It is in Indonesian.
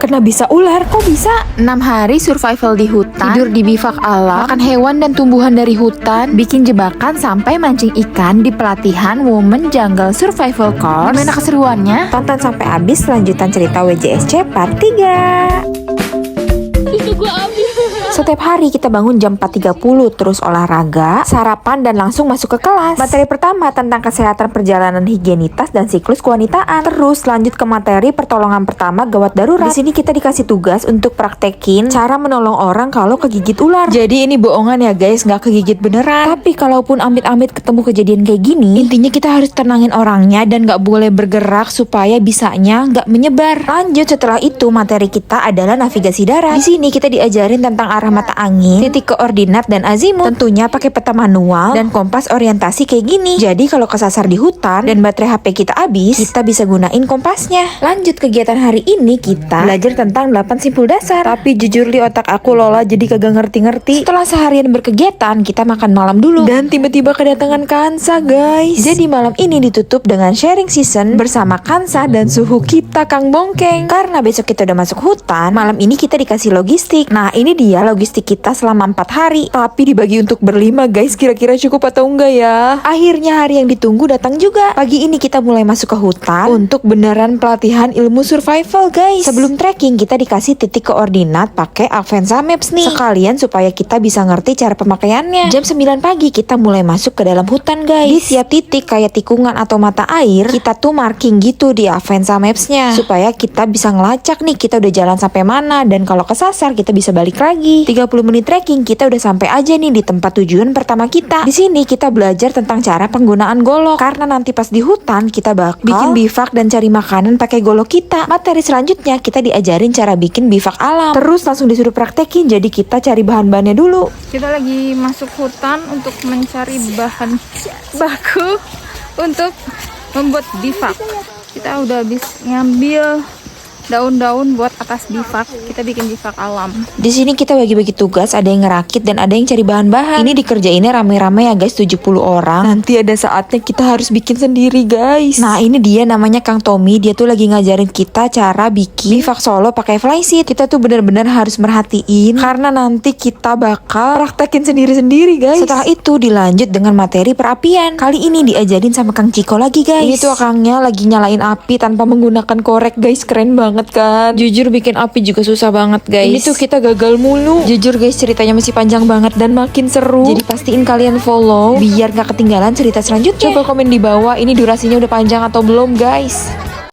kena bisa ular. Kok bisa? 6 hari survival di hutan, tidur di bivak alam, makan hewan dan tumbuhan dari hutan, bikin jebakan sampai mancing ikan di pelatihan Women Jungle Survival Course. Gimana keseruannya? Tonton sampai habis lanjutan cerita WJSC part 3. Setiap hari kita bangun jam 4.30, terus olahraga, sarapan, dan langsung masuk ke kelas. Materi pertama tentang kesehatan perjalanan higienitas dan siklus kewanitaan. Terus lanjut ke materi pertolongan pertama gawat darurat. Di sini kita dikasih tugas untuk praktekin cara menolong orang kalau kegigit ular. Jadi ini bohongan ya guys, nggak kegigit beneran. Tapi kalaupun amit-amit ketemu kejadian kayak gini, intinya kita harus tenangin orangnya dan nggak boleh bergerak supaya bisanya nggak menyebar. Lanjut setelah itu materi kita adalah navigasi darat. Di sini kita diajarin tentang arah mata angin, titik koordinat dan azimut. Tentunya pakai peta manual dan kompas orientasi kayak gini. Jadi kalau kesasar di hutan dan baterai HP kita habis, kita bisa gunain kompasnya. Lanjut kegiatan hari ini kita belajar tentang 8 simpul dasar. Tapi jujur li otak aku Lola jadi kagak ngerti-ngerti. Setelah seharian berkegiatan, kita makan malam dulu. Dan tiba-tiba kedatangan Kansa guys. Jadi malam ini ditutup dengan sharing season bersama Kansa dan suhu kita Kang Bongkeng. Karena besok kita udah masuk hutan, malam ini kita dikasih logistik. Nah ini dia logistik kita selama 4 hari. Tapi dibagi untuk berlima guys, kira-kira cukup atau enggak ya? Akhirnya hari yang ditunggu datang juga. Pagi ini kita mulai masuk ke hutan untuk beneran pelatihan ilmu survival guys. Sebelum trekking kita dikasih titik koordinat pakai Avanza Maps nih. Sekalian supaya kita bisa ngerti cara pemakaiannya. Jam 9 pagi kita mulai masuk ke dalam hutan guys. Di tiap titik kayak tikungan atau mata air, kita tuh marking gitu di Avanza Maps-nya. Supaya kita bisa ngelacak nih kita udah jalan sampai mana, dan kalau kesasar kita bisa balik lagi. 30 menit trekking kita udah sampai aja nih di tempat tujuan pertama kita. Di sini kita belajar tentang cara penggunaan golok, karena nanti pas di hutan kita bakal bikin bivak dan cari makanan pakai golok kita. Materi selanjutnya kita diajarin cara bikin bivak alam. Terus langsung disuruh praktekin, jadi kita cari bahan-bahannya dulu. Kita lagi masuk hutan untuk mencari bahan baku untuk membuat bivak. Kita udah habis ngambil daun-daun buat atas bivak. Kita bikin bivak alam. Di sini kita bagi-bagi tugas, ada yang ngerakit dan ada yang cari bahan-bahan. Ini dikerjainnya rame-rame ya guys, 70 orang. Nanti ada saatnya kita harus bikin sendiri guys. Nah ini dia namanya Kang Tommy, dia tuh lagi ngajarin kita cara bikin bivak solo pakai flysheet. Kita tuh bener-bener harus merhatiin karena nanti kita bakal praktekin sendiri-sendiri guys. Setelah itu dilanjut dengan materi perapian. Kali ini diajarin sama Kang Ciko lagi guys. Ini tuh Kangnya lagi nyalain api tanpa menggunakan korek guys, keren banget kan. Jujur bikin api juga susah banget guys. Ini tuh kita gagal mulu. Jujur guys ceritanya masih panjang banget dan makin seru. Jadi pastiin kalian follow biar gak ketinggalan cerita selanjutnya. Coba komen di bawah ini durasinya udah panjang atau belum guys.